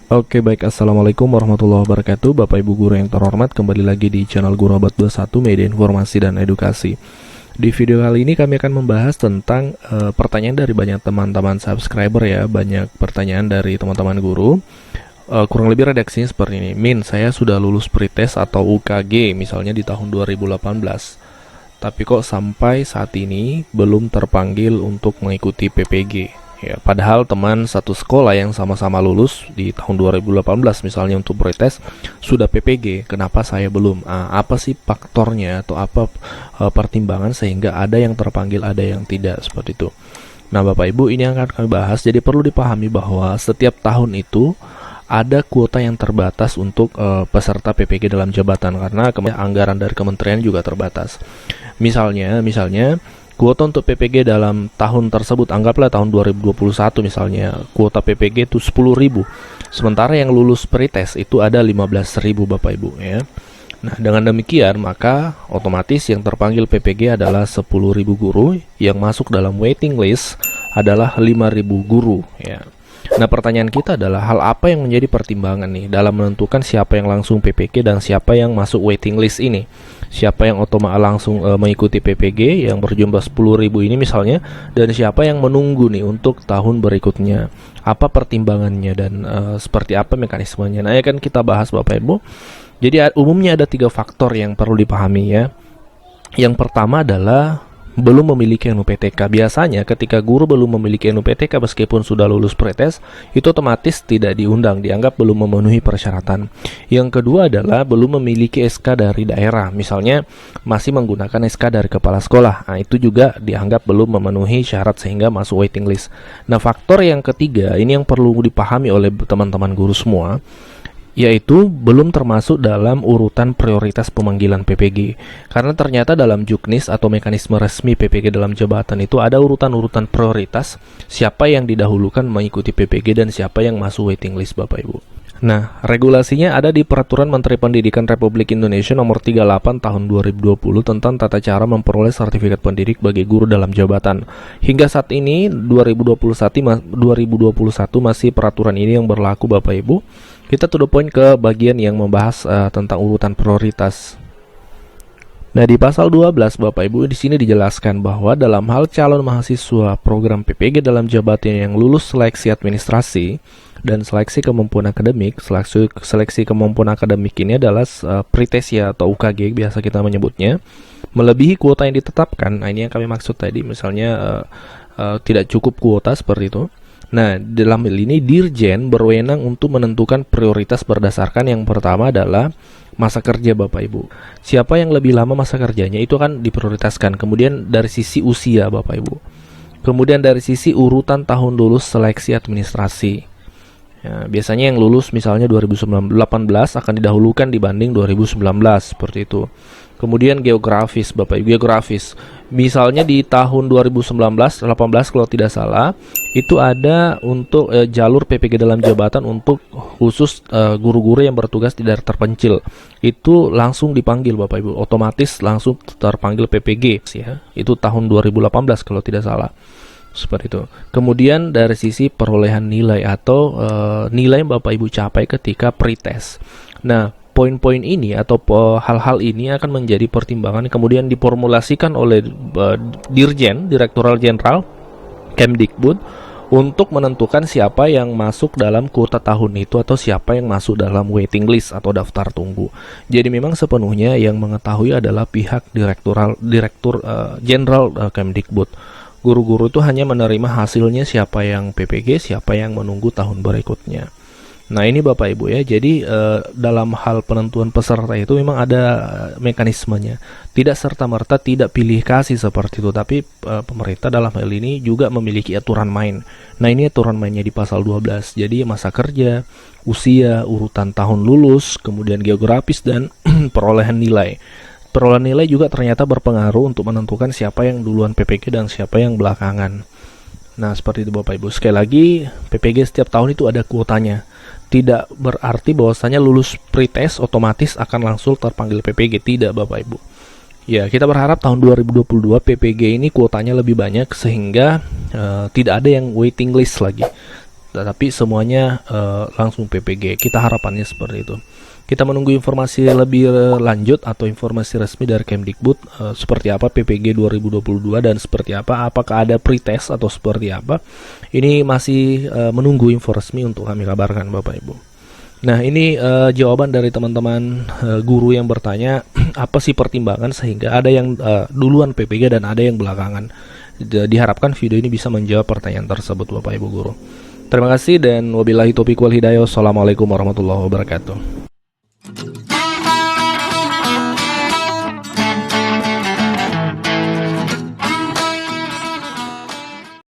Oke baik, Assalamualaikum warahmatullahi wabarakatuh. Bapak Ibu guru yang terhormat, kembali lagi di channel Guru Abad 21 Media Informasi dan Edukasi. Di video kali ini kami akan membahas tentang pertanyaan dari banyak teman-teman subscriber ya. Banyak pertanyaan dari teman-teman guru. Kurang lebih redaksinya seperti ini. Min, saya sudah lulus pretest atau UKG misalnya di tahun 2018, tapi kok sampai saat ini belum terpanggil untuk mengikuti PPG. Ya, padahal teman satu sekolah yang sama-sama lulus di tahun 2018 misalnya untuk pretest sudah PPG, kenapa saya belum? Apa sih faktornya atau apa pertimbangan sehingga ada yang terpanggil, ada yang tidak, seperti itu. Nah, Bapak Ibu, ini yang akan kami bahas. Jadi perlu dipahami bahwa setiap tahun itu ada kuota yang terbatas untuk peserta PPG dalam jabatan, karena anggaran dari kementerian juga terbatas. Misalnya kuota untuk PPG dalam tahun tersebut, anggaplah tahun 2021 misalnya, kuota PPG itu 10.000. Sementara yang lulus pretest itu ada 15.000 Bapak Ibu ya. Nah, dengan demikian maka otomatis yang terpanggil PPG adalah 10.000 guru, yang masuk dalam waiting list adalah 5.000 guru ya. Nah, pertanyaan kita adalah hal apa yang menjadi pertimbangan nih dalam menentukan siapa yang langsung PPG dan siapa yang masuk waiting list ini. Siapa yang otomatis langsung mengikuti PPG yang berjumlah 10.000 ini misalnya, dan siapa yang menunggu nih untuk tahun berikutnya. Apa pertimbangannya dan seperti apa mekanismenya. Nah, ya kan kita bahas Bapak Ibu. Jadi umumnya ada 3 faktor yang perlu dipahami ya. Yang pertama adalah belum memiliki NUPTK. Biasanya ketika guru belum memiliki NUPTK meskipun sudah lulus pretest, itu otomatis tidak diundang, dianggap belum memenuhi persyaratan. Yang kedua adalah belum memiliki SK dari daerah, misalnya masih menggunakan SK dari kepala sekolah. Nah, itu juga dianggap belum memenuhi syarat sehingga masuk waiting list. Nah, faktor yang ketiga ini yang perlu dipahami oleh teman-teman guru semua, yaitu belum termasuk dalam urutan prioritas pemanggilan PPG. Karena ternyata dalam Juknis atau mekanisme resmi PPG dalam jabatan itu ada urutan-urutan prioritas, siapa yang didahulukan mengikuti PPG dan siapa yang masuk waiting list Bapak Ibu. Nah, regulasinya ada di Peraturan Menteri Pendidikan Republik Indonesia Nomor 38 Tahun 2020 tentang tata cara memperoleh sertifikat pendidik bagi guru dalam jabatan. Hingga saat ini 2021 masih peraturan ini yang berlaku Bapak Ibu. Kita to the point ke bagian yang membahas tentang urutan prioritas. Nah, di pasal 12 Bapak Ibu di sini dijelaskan bahwa dalam hal calon mahasiswa program PPG dalam jabatan yang lulus seleksi administrasi dan seleksi kemampuan akademik, seleksi kemampuan akademik ini adalah pretest ya atau UKG biasa kita menyebutnya, melebihi kuota yang ditetapkan. Nah, ini yang kami maksud tadi, misalnya tidak cukup kuota seperti itu. Nah, dalam hal ini Dirjen berwenang untuk menentukan prioritas berdasarkan yang pertama adalah masa kerja Bapak Ibu. Siapa yang lebih lama masa kerjanya itu kan diprioritaskan. Kemudian dari sisi usia Bapak Ibu. Kemudian dari sisi urutan tahun lulus seleksi administrasi. Ya, biasanya yang lulus misalnya 2018 akan didahulukan dibanding 2019 seperti itu. Kemudian geografis Bapak Ibu, geografis. Misalnya di tahun 2019-18 kalau tidak salah, itu ada untuk jalur PPG dalam jabatan untuk khusus guru-guru yang bertugas di daerah terpencil. Itu langsung dipanggil Bapak Ibu, otomatis langsung terpanggil PPG ya. Itu tahun 2018 kalau tidak salah. Seperti itu. Kemudian dari sisi perolehan nilai atau nilai yang Bapak Ibu capai ketika pretest. Nah, poin-poin ini atau hal-hal ini akan menjadi pertimbangan kemudian diformulasikan oleh Dirjen, Direktoral Jenderal Kemdikbud untuk menentukan siapa yang masuk dalam kuota tahun itu atau siapa yang masuk dalam waiting list atau daftar tunggu. Jadi memang sepenuhnya yang mengetahui adalah pihak Direktur Jenderal Kemdikbud. Guru-guru itu hanya menerima hasilnya siapa yang PPG, siapa yang menunggu tahun berikutnya. Nah, ini Bapak Ibu ya. Jadi dalam hal penentuan peserta itu memang ada mekanismenya. Tidak serta-merta tidak pilih kasih seperti itu, tapi pemerintah dalam hal ini juga memiliki aturan main. Nah, ini aturan mainnya di pasal 12. Jadi masa kerja, usia, urutan tahun lulus, kemudian geografis dan perolehan nilai. Perolehan nilai juga ternyata berpengaruh untuk menentukan siapa yang duluan PPG dan siapa yang belakangan. Nah, seperti itu Bapak Ibu. Sekali lagi, PPG setiap tahun itu ada kuotanya. Tidak berarti bahwasanya lulus pretest otomatis akan langsung terpanggil PPG. Tidak Bapak Ibu. Ya, kita berharap tahun 2022 PPG ini kuotanya lebih banyak sehingga tidak ada yang waiting list lagi. tapi semuanya langsung PPG. Kita harapannya seperti itu. Kita menunggu informasi lebih lanjut atau informasi resmi dari Kemdikbud seperti apa PPG 2022 dan seperti apa, apakah ada pretest atau seperti apa. Ini masih menunggu info resmi untuk kami kabarkan Bapak Ibu. Nah, ini jawaban dari teman-teman guru yang bertanya apa sih pertimbangan sehingga ada yang duluan PPG dan ada yang belakangan. Diharapkan video ini bisa menjawab pertanyaan tersebut Bapak Ibu guru. Terima kasih dan wabillahi taufiq wal hidayah. Wassalamualaikum warahmatullahi wabarakatuh.